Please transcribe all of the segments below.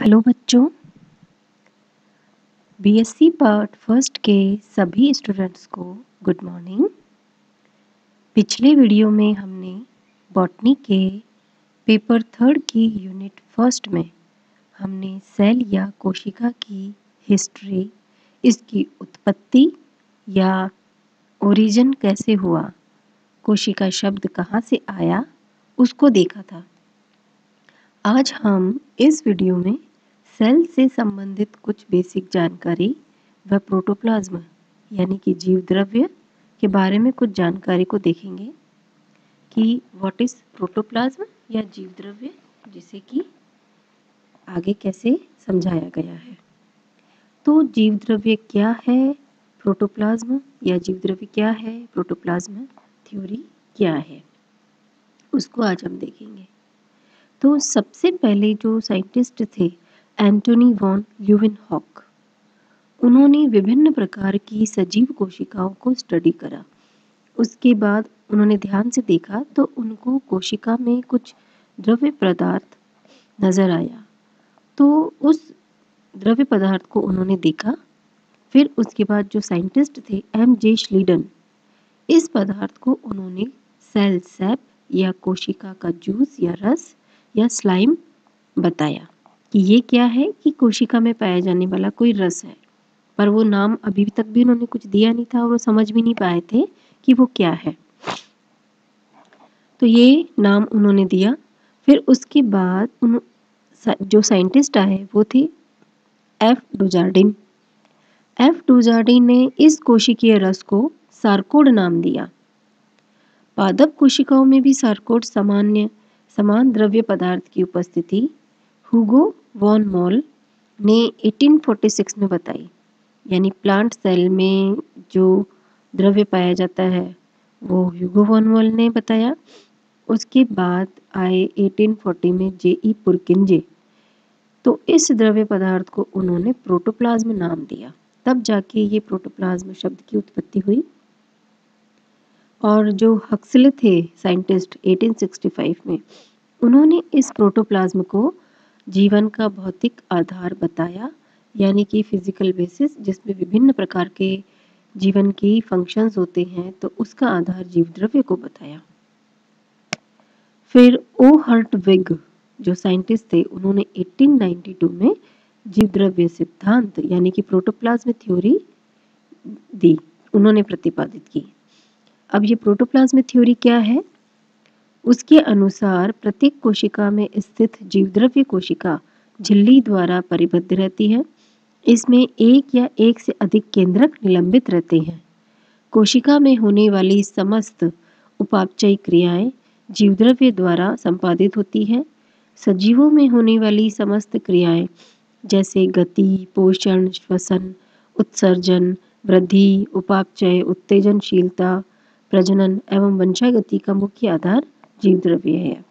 Hello बच्चों, BSc part first के सभी स्टूडेंट्स को गुड मॉर्निंग। पिछले वीडियो में हमने बॉटनी के पेपर थर्ड की यूनिट फर्स्ट में हमने सेल या कोशिका की हिस्ट्री, इसकी उत्पत्ति या ओरिजिन कैसे हुआ, कोशिका शब्द कहाँ से आया, उसको देखा था। आज हम इस वीडियो में सेल से संबंधित कुछ बेसिक जानकारी व प्रोटोप्लाज्म यानी कि जीव द्रव्य के बारे में कुछ जानकारी को देखेंगे कि व्हाट इज प्रोटोप्लाज्म या जीव द्रव्य, जिसे कि आगे कैसे समझाया गया है। तो जीव द्रव्य क्या है, प्रोटोप्लाज्म या जीव द्रव्य क्या है, प्रोटोप्लाज्म थ्योरी क्या है, उसको आज हम देखेंगे। तो सबसे पहले जो साइंटिस्ट थे एंटोनी वॉन ल्यूवेनहॉक, उन्होंने विभिन्न प्रकार की सजीव कोशिकाओं को स्टडी करा। उसके बाद उन्होंने ध्यान से देखा तो उनको कोशिका में कुछ द्रव्य पदार्थ नज़र आया। तो उस द्रव्य पदार्थ को उन्होंने देखा। फिर उसके बाद जो साइंटिस्ट थे एम.जे. श्लीडन, इस पदार्थ को उन्होंने सेल सैप या कोशिका का जूस या रस या स्लाइम बताया कि ये क्या है, कि कोशिका में पाया जाने वाला कोई रस है। पर वो नाम अभी तक भी उन्होंने कुछ दिया नहीं था और वो समझ भी नहीं पाए थे कि वो क्या है। तो ये नाम उन्होंने दिया। फिर उसके बाद जो साइंटिस्ट आए वो थे एफ डुजार्डिन। एफ डुजार्डिन ने इस कोशिकीय रस को सार्कोड नाम दिया। पादप कोशिकाओं में भी सार्कोड समान द्रव्य पदार्थ की उपस्थिति हुगो वॉन मोल ने 1846 में बताई। यानी प्लांट सेल में जो द्रव्य पाया जाता है वो ह्यूगो वॉन मोल ने बताया। उसके बाद आए 1840 में जे.ई. पुरकिंजे, तो इस द्रव्य पदार्थ को उन्होंने प्रोटोप्लाज्म नाम दिया। तब जाके ये प्रोटोप्लाज्म शब्द की उत्पत्ति हुई। और जो हक्सले थे साइंटिस्ट 1865 में, उन्होंने इस प्रोटोप्लाज्म को जीवन का भौतिक आधार बताया, यानी कि फिजिकल बेसिस, जिसमें विभिन्न प्रकार के जीवन की फंक्शंस होते हैं, तो उसका आधार जीव द्रव्य को बताया। फिर ओ हर्टविग जो साइंटिस्ट थे, उन्होंने 1892 में जीव द्रव्य सिद्धांत यानी कि प्रोटोप्लाज्म थ्योरी दी, उन्होंने प्रतिपादित की। अब ये प्रोटोप्लाज्म थ्योरी क्या है? उसके अनुसार प्रत्येक कोशिका में स्थित जीवद्रव्य कोशिका झिल्ली द्वारा परिबद्ध रहती है। इसमें एक या एक से अधिक केंद्रक निलंबित रहते हैं। कोशिका में होने वाली समस्त उपापचयी क्रियाएं जीवद्रव्य द्वारा संपादित होती है। सजीवों में होने वाली समस्त क्रियाएं जैसे गति, पोषण, श्वसन, उत्सर्जन, वृद्धि, उपापचय, उत्तेजनशीलता, प्रजनन एवं वंशागति का मुख्य आधार जीव द्रव्य है।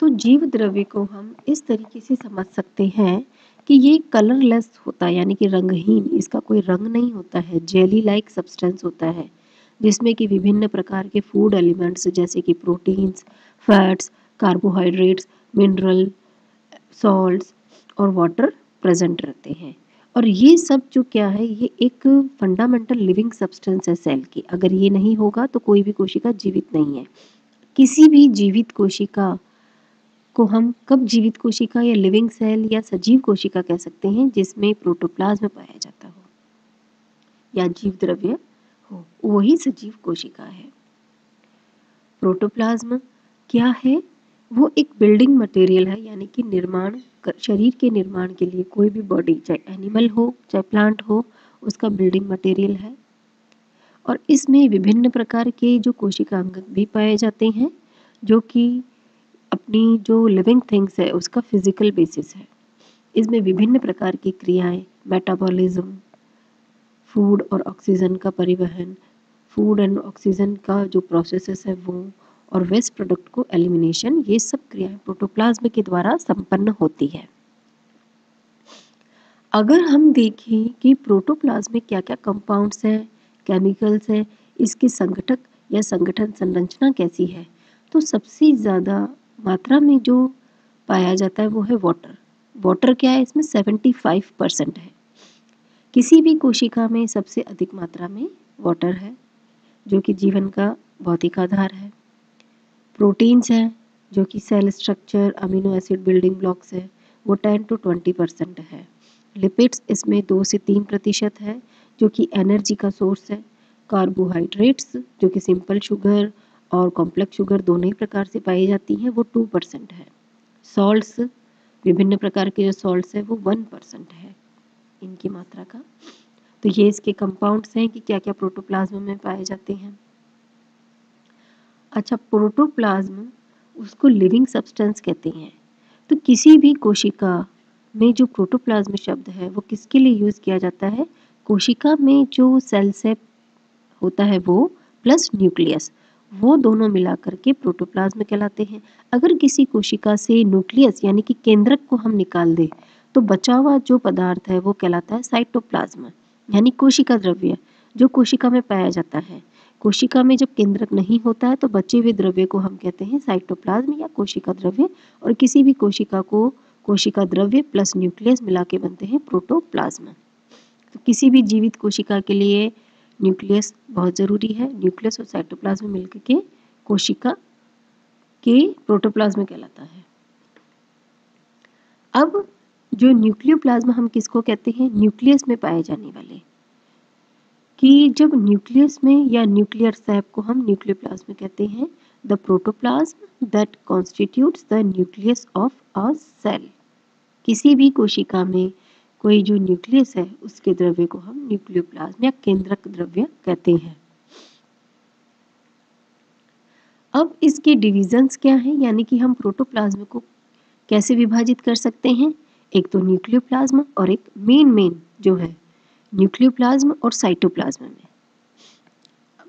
तो जीव द्रव्य को हम इस तरीके से समझ सकते हैं कि ये कलरलेस होता है, यानी कि रंगहीन, इसका कोई रंग नहीं होता है, जेली लाइक सब्सटेंस होता है, जिसमें कि विभिन्न प्रकार के फूड एलिमेंट्स जैसे कि proteins, fats, carbohydrates, mineral, salts और वाटर प्रेजेंट रहते हैं। और ये सब जो क्या है, ये एक फंडामेंटल लिविंग सब्सटेंस है सेल की। अगर ये नहीं होगा तो कोई भी कोशिका जीवित नहीं है। किसी भी जीवित कोशिका को हम कब जीवित कोशिका या लिविंग सेल या सजीव कोशिका कह सकते हैं? जिसमें प्रोटोप्लाज्म पाया जाता हो या जीव द्रव्य हो, वही सजीव कोशिका है। प्रोटोप्लाज्म क्या है? वो एक बिल्डिंग मटेरियल है, यानी कि शरीर के निर्माण के लिए कोई भी बॉडी, चाहे एनिमल हो चाहे प्लांट हो, उसका बिल्डिंग मटेरियल है। और इसमें विभिन्न प्रकार के जो कोशिकांग भी पाए जाते हैं, जो कि अपनी जो लिविंग थिंग्स है उसका फिजिकल बेसिस है। इसमें विभिन्न प्रकार की क्रियाएं, मेटाबॉलिज्म, फूड और ऑक्सीजन का परिवहन, फूड एंड ऑक्सीजन का जो प्रोसेसेस है वो, और वेस्ट प्रोडक्ट को एलिमिनेशन, ये सब क्रियाएं प्रोटोप्लाज्म के द्वारा संपन्न होती है। अगर हम देखें कि प्रोटोप्लाज्म में क्या क्या कंपाउंड्स हैं, केमिकल्स हैं, इसकी संघटक या संगठन संरचना कैसी है, तो सबसे ज़्यादा मात्रा में जो पाया जाता है वो है वाटर। वाटर क्या है इसमें 75% है। किसी भी कोशिका में सबसे अधिक मात्रा में वाटर है जो कि जीवन का भौतिक आधार है। प्रोटीन्स हैं जो कि cell structure, amino acid building blocks है, वो 10 to 20% है। लिपिड्स इसमें 2 से 3% है जो कि एनर्जी का सोर्स है। कार्बोहाइड्रेट्स जो कि सिंपल शुगर और कॉम्प्लेक्स शुगर दोनों ही प्रकार से पाई जाती हैं, वो 2% है। सॉल्ट्स, विभिन्न प्रकार के जो सॉल्ट्स है वो 1% है इनकी मात्रा का। तो ये इसके कंपाउंड्स हैं कि क्या क्या प्रोटोप्लाज्म में पाए जाते हैं। अच्छा, प्रोटोप्लाज्म उसको लिविंग सब्सटेंस कहते हैं। तो किसी भी कोशिका में जो प्रोटोप्लाज्म शब्द है वो किसके लिए यूज़ किया जाता है? कोशिका में जो सेल से होता है वो प्लस न्यूक्लियस, वो दोनों मिला करके प्रोटोप्लाज्म कहलाते हैं। अगर किसी कोशिका से न्यूक्लियस यानी कि केंद्रक को हम निकाल दें तो बचा हुआ जो पदार्थ है वो कहलाता है साइटोप्लाज्म, यानी कोशिका द्रव्य, जो कोशिका में पाया जाता है। कोशिका में जब केंद्रक नहीं होता है तो बचे हुए द्रव्य को हम कहते हैं साइटोप्लाज्म या कोशिका द्रव्य, और किसी भी कोशिका को कोशिका द्रव्य प्लस न्यूक्लियस मिला के बनते हैं प्रोटोप्लाज्म। तो किसी भी जीवित कोशिका के लिए न्यूक्लियस बहुत ज़रूरी है। न्यूक्लियस और साइटोप्लाज्म मिलकर के कोशिका के प्रोटोप्लाज्म कहलाता है। अब जो न्यूक्लियोप्लाज्म हम किसको कहते हैं? न्यूक्लियस में पाए जाने वाले, कि जब न्यूक्लियस में या न्यूक्लियर सैप को हम न्यूक्लियोप्लाज्म कहते हैं। The protoplasm that constitutes the nucleus of a cell. किसी भी कोशिका में कोई जो न्यूक्लियस है उसके द्रव्य को हम न्यूक्लियोप्लाज्म या केंद्रक द्रव्य कहते हैं। अब इसके डिविजन्स क्या हैं, यानी कि हम प्रोटोप्लाज्म को कैसे विभाजित कर सकते हैं? एक तो न्यूक्लियोप्लाज्म और एक मेन जो है न्यूक्लियोप्लाज्म और साइटोप्लाज्म में।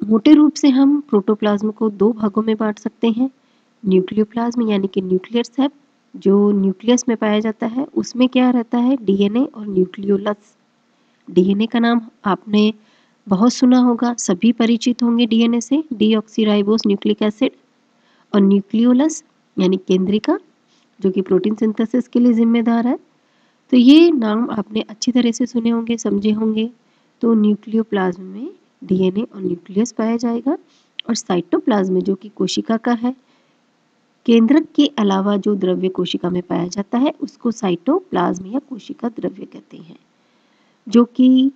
मोटे रूप से हम प्रोटोप्लाज्म को 2 भागों में बांट सकते हैं। न्यूक्लियोप्लाज्म यानी कि न्यूक्लियर सेप जो न्यूक्लियस में पाया जाता है, उसमें क्या रहता है? डीएनए और न्यूक्लियोलस। डीएनए का नाम आपने बहुत सुना होगा, सभी परिचित होंगे डीएनए से, डीऑक्सीराइबोस न्यूक्लिक एसिड। और न्यूक्लियोलस यानी केंद्रिका जो कि प्रोटीन सिंथेसिस के लिए जिम्मेदार है। तो ये नाम आपने अच्छी तरह से सुने होंगे, समझे होंगे। तो न्यूक्लियोप्लाज्म में डीएनए और न्यूक्लियस पाया जाएगा, और साइटोप्लाज्म जो कि कोशिका का है, केंद्रक के अलावा जो द्रव्य कोशिका में पाया जाता है उसको साइटोप्लाज्म या कोशिका द्रव्य कहते हैं। जो कि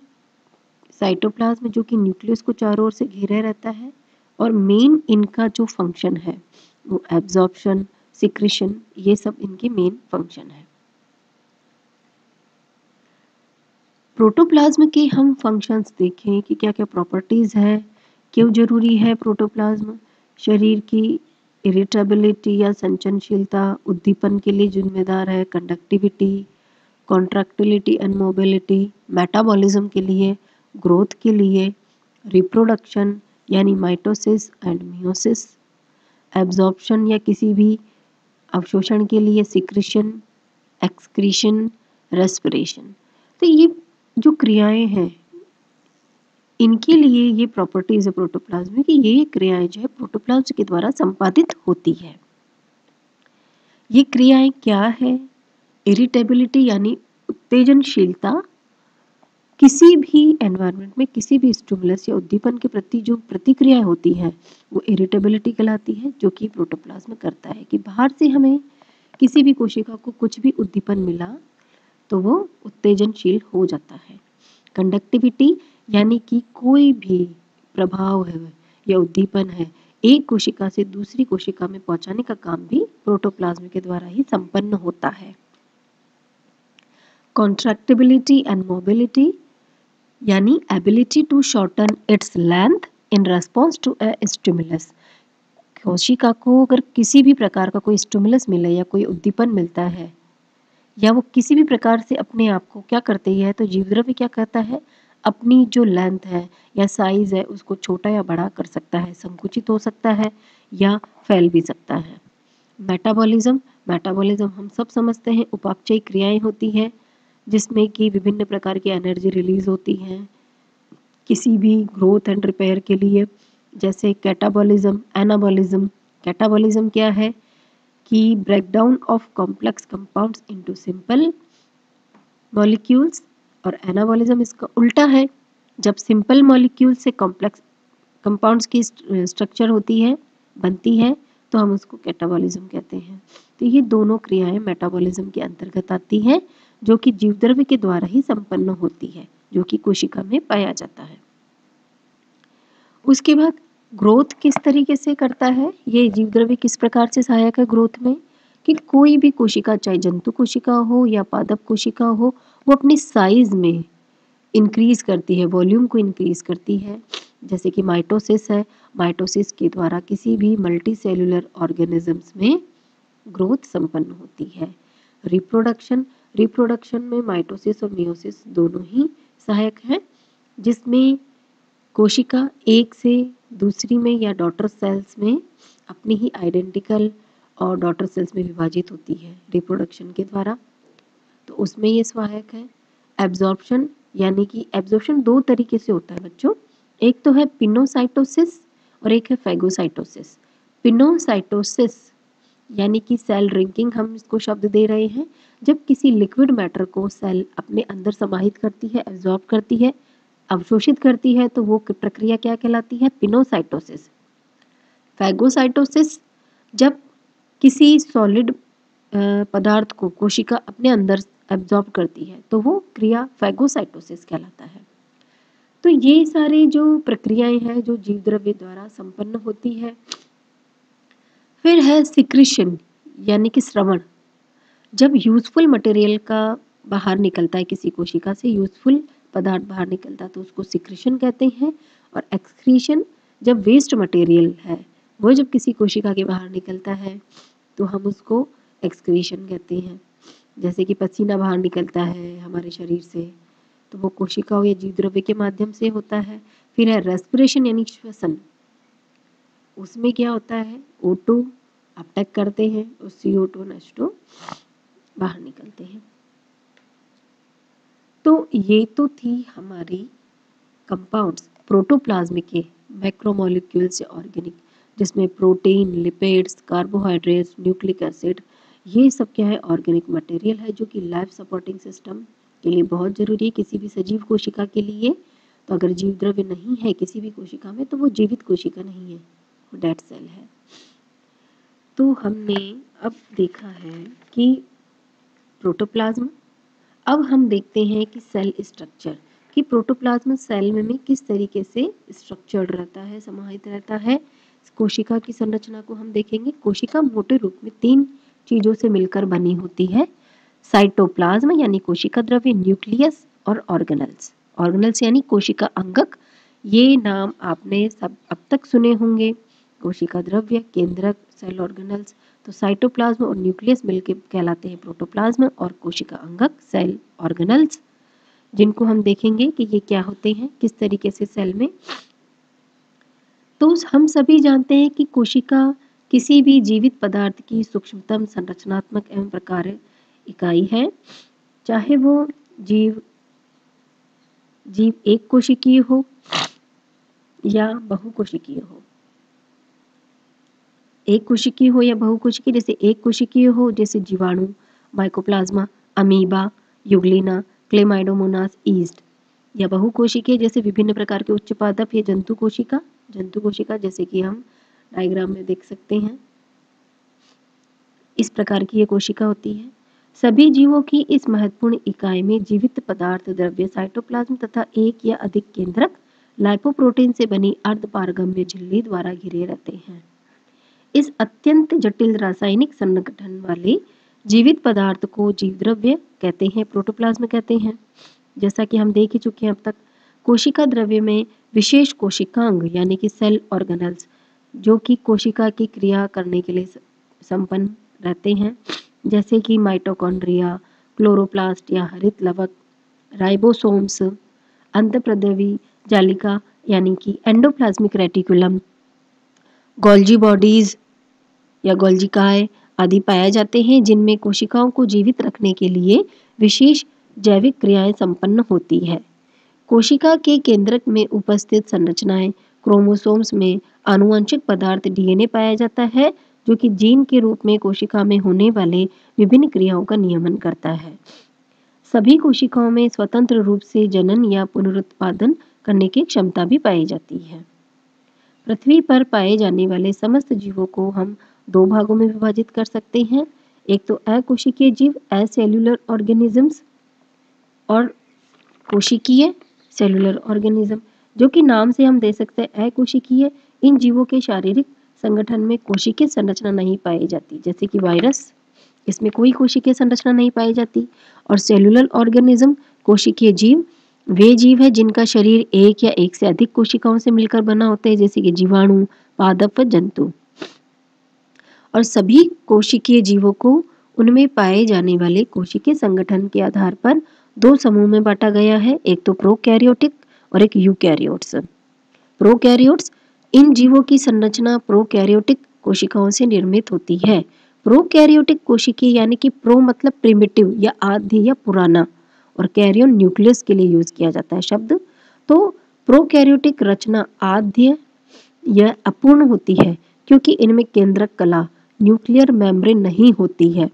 साइटोप्लाज्म जो कि न्यूक्लियस को चारों ओर से घेरे रहता है, और मेन इनका जो फंक्शन है वो एब्जॉर्प्शन, सिक्रीशन, ये सब इनके मेन फंक्शन है। प्रोटोप्लाज्म के हम फंक्शंस देखें कि क्या क्या प्रॉपर्टीज़ है, क्यों जरूरी है प्रोटोप्लाज्म। शरीर की इरिटेबिलिटी या संचनशीलता, उद्दीपन के लिए जिम्मेदार है। Conductivity, contractility and mobility, metabolism के लिए, ग्रोथ के लिए, रिप्रोडक्शन यानी माइटोसिस एंड मियोसिस, एब्जॉर्प्शन या किसी भी अवशोषण के लिए, सिक्रीशन, एक्सक्रीशन, रेस्पिरेशन। तो ये जो क्रियाएं हैं इनके लिए ये प्रॉपर्टीज है प्रोटोप्लाज्म की, ये क्रियाएं जो है प्रोटोप्लाज्म के द्वारा संपादित होती है। ये क्रियाएं क्या है? इरिटेबिलिटी यानी उत्तेजनशीलता, किसी भी एनवायरनमेंट में किसी भी स्टिमुलस या उद्दीपन के प्रति जो प्रतिक्रिया होती है वो इरिटेबिलिटी कहलाती है, जो कि प्रोटोप्लाज्म करता है कि बाहर से हमें किसी भी कोशिका को कुछ भी उद्दीपन मिला तो वो उत्तेजनशील हो जाता है। कंडक्टिविटी यानी कि कोई भी प्रभाव है या उद्दीपन है एक कोशिका से दूसरी कोशिका में पहुंचाने का काम भी प्रोटोप्लाज्म के द्वारा ही संपन्न होता है। कॉन्ट्रैक्टिबिलिटी एंड मोबिलिटी यानी ability to shorten its length in response to a stimulus. कोशिका को अगर किसी भी प्रकार का कोई स्टिमुलस मिले या कोई उद्दीपन मिलता है या वो किसी भी प्रकार से अपने आप को क्या करती है, तो जीवद्रव्य क्या करता है, अपनी जो लेंथ है या साइज है उसको छोटा या बड़ा कर सकता है, संकुचित हो सकता है या फैल भी सकता है। मेटाबॉलिज्म हम सब समझते हैं, उपापचयी क्रियाएं होती हैं जिसमें कि विभिन्न प्रकार की एनर्जी रिलीज होती हैं किसी भी ग्रोथ एंड रिपेयर के लिए, जैसे कैटाबॉलिज्म, एनाबॉलिज्म। कैटाबॉलिज्म क्या है कि breakdown of complex compounds into simple molecules, और एनाबॉलिज्म इसका उल्टा है। जब सिंपल मॉलिक्यूल से कॉम्प्लेक्स कंपाउंड्स की स्ट्रक्चर होती है, बनती है, तो हम उसको कैटाबॉलिज्म कहते हैं। तो ये दोनों क्रियाएं मेटाबॉलिज्म के अंतर्गत आती हैं, जो कि जीवद्रव्य के द्वारा ही संपन्न होती है, जो कि कोशिका में पाया जाता है। उसके बाद ग्रोथ किस तरीके से करता है, ये जीवद्रव्य किस प्रकार से सहायक है ग्रोथ में, कि कोई भी कोशिका, चाहे जंतु कोशिका हो या पादप कोशिका हो, वो अपनी साइज में इंक्रीज करती है, वॉल्यूम को इंक्रीज करती है। जैसे कि माइटोसिस है, माइटोसिस के द्वारा किसी भी मल्टी सेलुलर ऑर्गेनिजम्स में ग्रोथ संपन्न होती है। रिप्रोडक्शन, रिप्रोडक्शन में माइटोसिस और मियोसिस दोनों ही सहायक हैं, जिसमें कोशिका एक से दूसरी में या डॉटर सेल्स में अपनी ही आइडेंटिकल और डॉटर सेल्स में विभाजित होती है रिप्रोडक्शन के द्वारा, तो उसमें ये सहायक है। एब्जॉर्प्शन, यानी कि एब्जॉर्प्शन दो तरीके से होता है बच्चों, एक तो है पिनोसाइटोसिस और एक है फैगोसाइटोसिस। पिनोसाइटोसिस यानी कि सेल रिंकिंग हम इसको शब्द दे रहे हैं, जब किसी लिक्विड मैटर को सेल अपने अंदर समाहित करती है, एब्जॉर्ब करती है, अवशोषित करती है, तो वो प्रक्रिया क्या कहलाती है, पिनोसाइटोसिस। फैगोसाइटोसिस, जब किसी सॉलिड पदार्थ को कोशिका अपने अंदर एब्जॉर्ब करती है, तो वो क्रिया फैगोसाइटोसिस कहलाता है। तो ये सारी जो प्रक्रियाएं हैं जो जीवद्रव्य द्वारा संपन्न होती है। फिर है सिक्रीशन, यानी कि स्रवण। जब यूजफुल मटेरियल का बाहर निकलता है, किसी कोशिका से यूजफुल पदार्थ बाहर निकलता है, तो उसको सिक्रीशन कहते हैं। और एक्सक्रीशन, जब वेस्ट मटेरियल है वो जब किसी कोशिका के बाहर निकलता है, तो हम उसको एक्सक्रीशन कहते हैं। जैसे कि पसीना बाहर निकलता है हमारे शरीर से, तो वो कोशिकाओं या जीवद्रव्य के माध्यम से होता है। फिर है रेस्पिरेशन, यानी श्वसन। उसमें क्या होता है, O2 अपटेक करते हैं और CO2 और H2 बाहर निकलते हैं। तो ये तो थी हमारी कंपाउंड्स प्रोटोप्लाज्म के मैक्रोमोलिक्यूल्स या ऑर्गेनिक, जिसमें protein, lipids, carbohydrates, nucleic acid, ये सब क्या है, ऑर्गेनिक मटेरियल है, जो कि लाइफ सपोर्टिंग सिस्टम के लिए बहुत ज़रूरी है, किसी भी सजीव कोशिका के लिए। तो अगर जीव द्रव्य नहीं है किसी भी कोशिका में, तो वो जीवित कोशिका नहीं है, वो डेड सेल है। तो हमने अब देखा है कि प्रोटोप्लाज्म। अब हम देखते हैं कि सेल स्ट्रक्चर, कि प्रोटोप्लाज्म सेल में किस तरीके से स्ट्रक्चर्ड रहता है, समाहित रहता है। कोशिका की संरचना को हम देखेंगे। कोशिका मोटे रूप में 3 चीजों से मिलकर बनी होती है, साइटोप्लाज्म यानी कोशिका द्रव्य, न्यूक्लियस और ऑर्गेनल्स। ऑर्गेनल्स यानी कोशिका अंगक, ये नाम आपने सब अब तक सुने होंगे। कोशिका द्रव्य, केंद्रक, सेल ऑर्गेनल्स। तो साइटोप्लाज्म और न्यूक्लियस मिलकर कहलाते हैं प्रोटोप्लाज्म, और कोशिका अंगक सेल ऑर्गेनल्स, जिनको हम देखेंगे कि ये क्या होते हैं, किस तरीके से सेल में। तो हम सभी जानते हैं कि कोशिका किसी भी जीवित पदार्थ की सूक्ष्मतम संरचनात्मक एवं प्रकार्य इकाई है, चाहे वो जीव एक कोशिकीय हो या बहुकोशिकीय हो। एक कोशिकीय हो या बहुकोशिकीय, जैसे एक कोशिकीय हो जैसे जीवाणु, माइकोप्लाज्मा, अमीबा, युग्लिना, क्लेमाइडोमोनास, ईस्ट, या बहुकोशिकीय जैसे विभिन्न प्रकार के उच्च पादप या जंतु कोशिका, जैसे कि हम डायग्राम में देख सकते हैं, इस प्रकार की ये कोशिका होती है। सभी जीवों की इस महत्वपूर्ण इकाई में जीवित पदार्थ द्रव्य साइटोप्लाज्म तथा एक या अधिक केंद्रक लाइपोप्रोटीन से बनी अर्धपारगम्य झिल्ली द्वारा घिरे रहते हैं। इस अत्यंत जटिल रासायनिक संगठन वाले जीवित पदार्थ को जीवद्रव्य कहते हैं, प्रोटोप्लाज्म कहते हैं। जैसा कि हम देख ही चुके हैं अब तक, कोशिका द्रव्य में विशेष कोशिकांग यानी कि सेल ऑर्गेनल्स, जो कि कोशिका की क्रिया करने के लिए संपन्न रहते हैं, जैसे कि माइटोकॉन्ड्रिया, क्लोरोप्लास्ट या हरित लवक, राइबोसोम्स, अंतःप्रद्रवी जालिका यानी कि एंडोप्लाज्मिक रेटिकुलम, गोल्जी बॉडीज या गोल्जिकाएं आदि पाए जाते हैं, जिनमें कोशिकाओं को जीवित रखने के लिए विशेष जैविक क्रियाएं संपन्न होती है। कोशिका के केंद्रक में उपस्थित संरचनाएं क्रोमोसोम्स में आनुवंशिक पदार्थ DNA पाया जाता है, जो कि जीन के रूप में कोशिका में होने वाले विभिन्न क्रियाओं का नियमन करता है। सभी कोशिकाओं में स्वतंत्र रूप से जनन या पुनरुत्पादन करने की क्षमता भी पाई जाती है। पृथ्वी पर पाए जाने वाले समस्त जीवों को हम दो भागों में विभाजित कर सकते हैं। एक तो अकोशिकीय जीव एसेल्युलर ऑर्गेनिजम्स और कोशिकीय सेलुलर ऑर्गेनिज्म, जो कि नाम से हम दे सकते हैं अकोशिकीय। इन जीवों के शारीरिक संगठन में कोशिकीय संरचना नहीं पाई जाती, जैसे कि वायरस, इसमें कोई कोशिकीय संरचना नहीं पाई जाती। और सेलुलर ऑर्गेनिज्म कोशिकीय जीव वे जीव है जिनका शरीर एक या एक से अधिक कोशिकाओं से मिलकर बना होता है, जैसे कि जीवाणु, पादप व जंतु। और सभी कोशिकीय जीवों को उनमें पाए जाने वाले कोशिकीय संगठन के आधार पर दो समूह में बांटा गया है, एक तो प्रोकैरियोटिक और एक यूकैरियोट्स। प्रोकैरियोट्स, इन जीवों की संरचना प्रोकैरियोटिक कोशिकाओं से निर्मित होती है। प्रोकैरियोटिक कोशिकीय यानी कि प्रो मतलब प्रिमिटिव या आद्य या पुराना, और कैरियन न्यूक्लियस के लिए यूज किया जाता है शब्द। तो प्रोकैरियोटिक रचना आद्य या अपूर्ण होती है क्योंकि इनमें केंद्रक कला न्यूक्लियर मेम्ब्रेन नहीं होती है।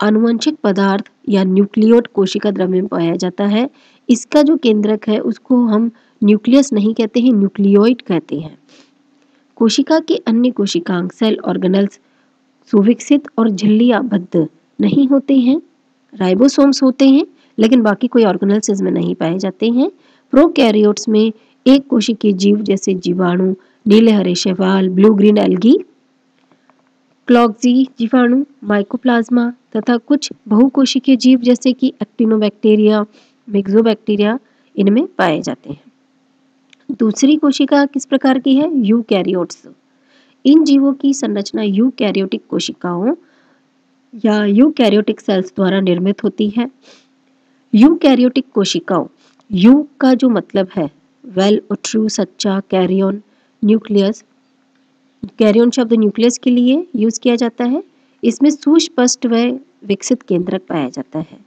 आनुवंशिक पदार्थ या न्यूक्लियोड कोशिका द्रव्य में पाया जाता है। इसका जो केंद्रक है उसको हम न्यूक्लियस नहीं कहते हैं, न्यूक्लियोइड कहते हैं। कोशिका के अन्य कोशिकांग सेल ऑर्गेनल्स सुविकसित और झिल्लियाबद्ध नहीं होते हैं। राइबोसोम्स होते हैं लेकिन बाकी कोई ऑर्गेनल्स इसमें नहीं पाए जाते हैं। प्रोकैरियोट्स में एक कोशिकीय जीव जैसे जीवाणु, नीले हरे शैवाल, ब्लू ग्रीन एल्गी, क्लॉक्जी जीवाणु, माइकोप्लाज्मा तथा कुछ बहुकोशिकीय जीव जैसे कि एक्टिनोबैक्टीरिया, मिक्सोबैक्टीरिया इनमें पाए जाते हैं। दूसरी कोशिका किस प्रकार की है? यूकैरियोट्स। इन जीवों की संरचना यूकैरियोटिक कोशिकाओं या यूकैरियोटिक सेल्स द्वारा निर्मित होती है। यूकैरियोटिक कोशिकाओं, यू का जो मतलब है वेल, ट्रू, सच्चा, कैरियन, न्यूक्लियस। कैरियन शब्द न्यूक्लियस के लिए यूज किया जाता है। इसमें सुस्पष्ट व विकसित केंद्रक पाया जाता है।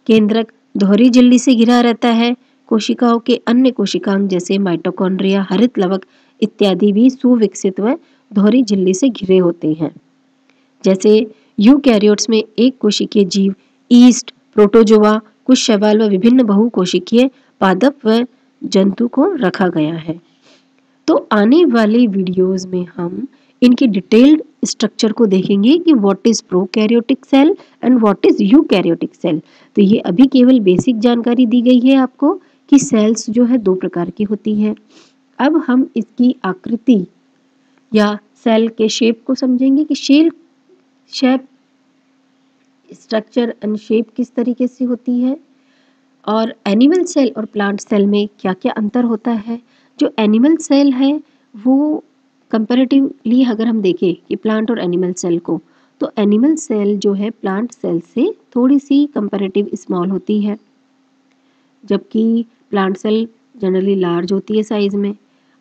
केंद्रक दोहरी झिल्ली से घिरा रहता है। कोशिकाओं के अन्य कोशिकांग जैसे माइटोकॉन्ड्रिया, हरित लवक इत्यादि भी सुविकसित व दोहरी झिल्ली से घिरे होते हैं। जैसे यूकैरियोट्स में एक कोशिकीय जीव, ईस्ट, प्रोटोजोआ, कुछ शैवाल व विभिन्न बहुकोशिकीय पादप व जंतु को रखा गया है। तो आने वाले वीडियोस में हम इनके डिटेल्ड स्ट्रक्चर को देखेंगे कि what is prokaryotic cell and what is eukaryotic cell. तो ये अभी केवल बेसिक जानकारी दी गई है आपको कि सेल्स जो है दो प्रकार की होती है। अब हम इसकी आकृति या सेल के शेप को समझेंगे कि शेप, स्ट्रक्चर एंड शेप किस तरीके से होती है, और एनिमल सेल और प्लांट सेल में क्या क्या अंतर होता है। जो एनिमल सेल है वो कंपैरेटिवली अगर हम देखें कि प्लांट और एनिमल सेल को, तो एनिमल सेल जो है प्लांट सेल से थोड़ी सी कंपैरेटिव स्मॉल होती है, जबकि प्लांट सेल जनरली लार्ज होती है साइज में।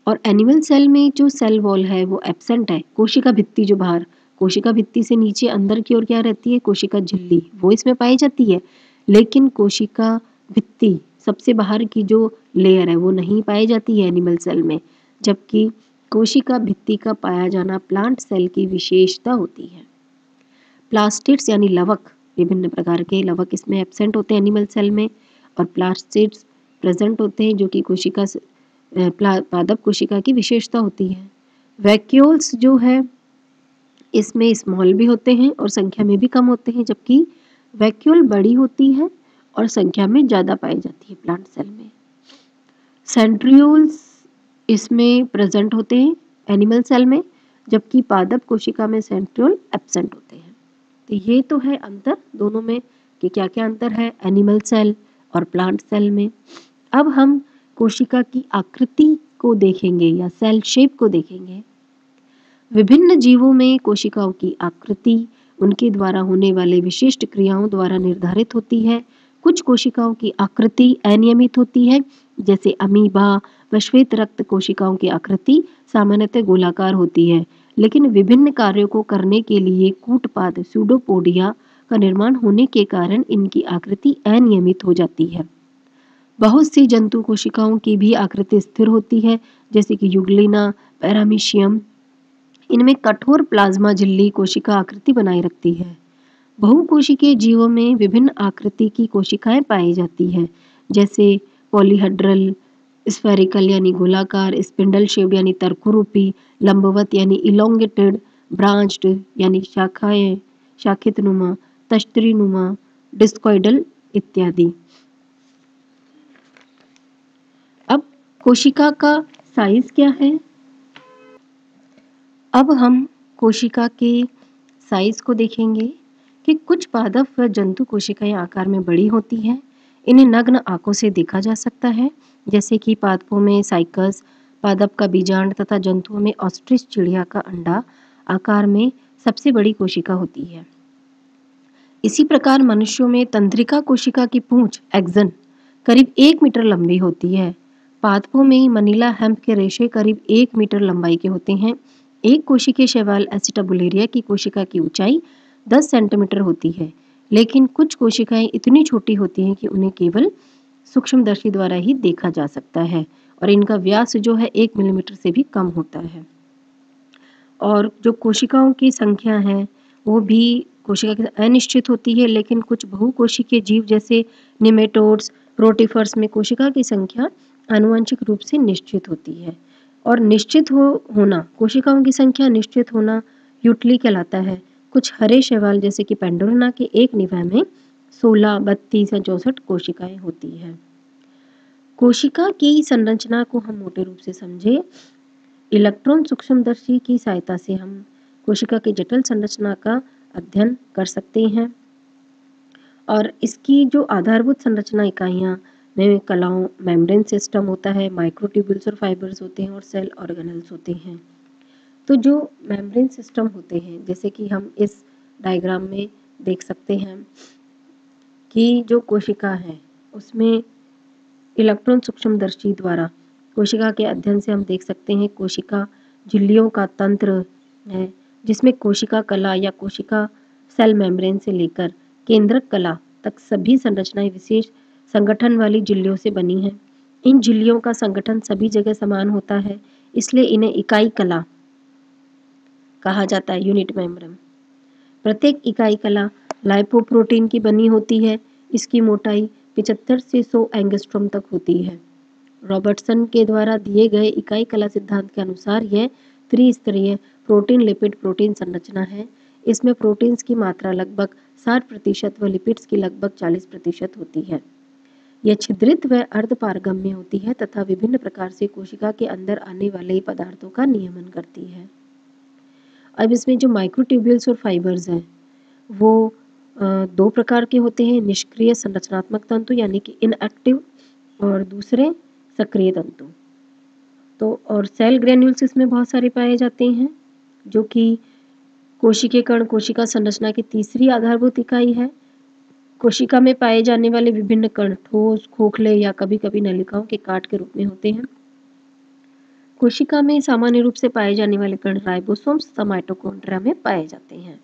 और एनिमल सेल में जो सेल वॉल है वो एब्सेंट है। कोशिका भित्ति जो बाहर, कोशिका भित्ति से नीचे अंदर की ओर क्या रहती है? कोशिका झिल्ली, वो इसमें पाई जाती है। लेकिन कोशिका भित्ति सबसे बाहर की जो लेयर है वो नहीं पाई जाती है एनिमल सेल में, जबकि कोशिका भित्ति का पाया जाना प्लांट सेल की विशेषता होती है। प्लास्टिड्स यानी लवक, विभिन्न प्रकार के लवक इसमें एब्सेंट होते हैं एनिमल सेल में, और प्लास्टिड्स प्रेजेंट होते हैं जो कि कोशिका पादप कोशिका की विशेषता होती है। वैक्यूल्स जो है इसमें स्मॉल भी होते हैं और संख्या में भी कम होते हैं, जबकि वैक्यूल बड़ी होती है और संख्या में ज़्यादा पाई जाती है प्लांट सेल में। सेंट्रियोल्स इसमें प्रेजेंट होते हैं एनिमल सेल में, जबकि पादप कोशिका में सेंट्रियोल एब्सेंट होते हैं। तो ये तो है अंतर दोनों में कि क्या क्या अंतर है एनिमल सेल और प्लांट सेल में। अब हम कोशिका की आकृति को देखेंगे या सेल शेप को देखेंगे। विभिन्न जीवों में कोशिकाओं की आकृति उनके द्वारा होने वाले विशिष्ट क्रियाओं द्वारा निर्धारित होती है। कुछ कोशिकाओं की आकृति अनियमित होती है, जैसे अमीबा व श्वेत रक्त कोशिकाओं की आकृति सामान्यतः गोलाकार होती है, लेकिन विभिन्न कार्यों को करने के लिए कूटपाद स्यूडोपोडिया का निर्माण होने के कारण इनकी आकृति अनियमित हो जाती है। बहुत सी जंतु कोशिकाओं की भी आकृति स्थिर होती है, जैसे कि यूग्लिना, पैरामीशियम इनमें कठोर प्लाज्मा झिल्ली कोशिका आकृति बनाए रखती है। बहुकोशिकीय जीवों में विभिन्न आकृति की कोशिकाएं पाई जाती है, जैसे पॉलीहेड्रल, स्फेरिकल यानी गोलाकार, स्पिंडल शेप्ड यानी तर्करूपी, लंबवत यानी इलोंगेटेड, ब्रांच्ड यानी शाखित नुमा, तश्तरी नुमा, डिस्कॉइडल इत्यादि। अब कोशिका का साइज क्या है? अब हम कोशिका के साइज को देखेंगे कि कुछ पादप व जंतु कोशिकाएं आकार में बड़ी होती हैं। इन्हें नग्न आंखों से देखा जा सकता है, जैसे कि पादपों में साइकस, पादप का बीजांड तथा जंतुओं में ऑस्ट्रिच चिड़िया का अंडा आकार में सबसे बड़ी कोशिका होती है। इसी प्रकार मनुष्यों में तंत्रिका कोशिका की पूंछ एक्सन करीब 1 मीटर लंबी होती है। पादपों में मनीला हेम्प के रेशे करीब 1 मीटर लंबाई के होते हैं। एक कोशिकीय शैवाल एसिटाबुलेरिया की कोशिका की ऊंचाई 10 सेंटीमीटर होती है, लेकिन कुछ कोशिकाएं इतनी छोटी होती हैं कि उन्हें केवल सूक्ष्मदर्शी द्वारा ही देखा जा सकता है और इनका व्यास जो है 1 मिलीमीटर से भी कम होता है। और जो कोशिकाओं की संख्या है वो भी कोशिका की अनिश्चित होती है, लेकिन कुछ बहुकोशिकीय जीव जैसे निमेटोड्स, रोटिफर्स में कोशिका की संख्या आनुवंशिक रूप से निश्चित होती है। और निश्चित होना, कोशिकाओं की संख्या निश्चित होना यूटली कहलाता है। कुछ हरे शैवाल जैसे कि पेंडोलिना के एक निवाय में 16, 32 या 64 कोशिकाएं होती है। कोशिका की संरचना को हम मोटे रूप से समझे, इलेक्ट्रॉन सूक्ष्मदर्शी की सहायता से हम कोशिका की जटिल संरचना का अध्ययन कर सकते हैं। और इसकी जो आधारभूत संरचना इकाइयां में कलाओं मेम्ब्रेन सिस्टम होता है, माइक्रोट्यूब्यूल्स और फाइबर्स होते हैं और सेल ऑर्गेनेल्स होते हैं। तो जो मेम्ब्रेन सिस्टम होते हैं, जैसे कि हम इस डायग्राम में देख सकते हैं कि जो कोशिका है उसमें इलेक्ट्रॉन सूक्ष्मदर्शी द्वारा कोशिका के अध्ययन से हम देख सकते हैं कोशिका झिल्लियों का तंत्र है, जिसमें कोशिका कला या कोशिका सेल मेम्ब्रेन से लेकर केंद्रक कला तक सभी संरचनाएं विशेष संगठन वाली झिल्लियों से बनी हैं। इन झिल्लियों का संगठन सभी जगह समान होता है, इसलिए इन्हें इकाई कला कहा जाता है, यूनिट मेम्ब्रेन। प्रत्येक इकाई कला लाइपोप्रोटीन की बनी होती है। इसकी मोटाई 75 से 100 एंगस्ट्रॉम तक होती है। रॉबर्टसन के द्वारा दिए गए इकाई कला सिद्धांत के अनुसार यह त्रिस्तरीय प्रोटीन लिपिड प्रोटीन संरचना है। इसमें प्रोटीन्स की मात्रा लगभग 60% व लिपिड्स की लगभग 40% होती है। यह छिद्रित व अर्धपारगम्य होती है तथा विभिन्न प्रकार से कोशिका के अंदर आने वाले पदार्थों का नियमन करती है। अब इसमें जो माइक्रोट्यूब्यूल्स और फाइबर्स हैं वो 2 प्रकार के होते हैं, निष्क्रिय संरचनात्मक तंतु यानी कि इनएक्टिव और दूसरे सक्रिय तंतु। तो और सेल ग्रेन्यूल्स इसमें बहुत सारे पाए जाते हैं, जो कि कोशिकीय कण कोशिका संरचना की तीसरी आधारभूत इकाई है। कोशिका में पाए जाने वाले विभिन्न कण ठोस, खोखले या कभी-कभी नलिकाओं के काट के रूप में होते हैं। कोशिका में सामान्य रूप से पाए जाने वाले कण राइबोसोम्स तथा माइटोकॉन्ड्रिया में पाए जाते हैं।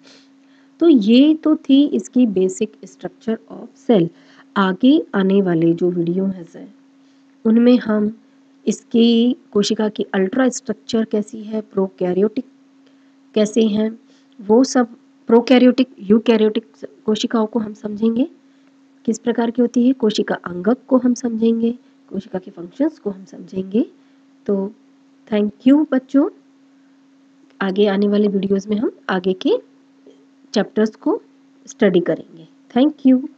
तो ये तो थी इसकी बेसिक स्ट्रक्चर ऑफ सेल। आगे आने वाले जो वीडियो है उनमें हम इसकी कोशिका की अल्ट्रा स्ट्रक्चर कैसी है, प्रोकैरियोटिक कैसे हैं, वो सब प्रोकैरियोटिक यूकैरियोटिक कोशिकाओं को हम समझेंगे किस प्रकार की होती है, कोशिका अंगक को हम समझेंगे, कोशिका के फंक्शंस को हम समझेंगे। तो थैंक यू बच्चों। आगे आने वाले वीडियोस में हम आगे के चैप्टर्स को स्टडी करेंगे। Thank you.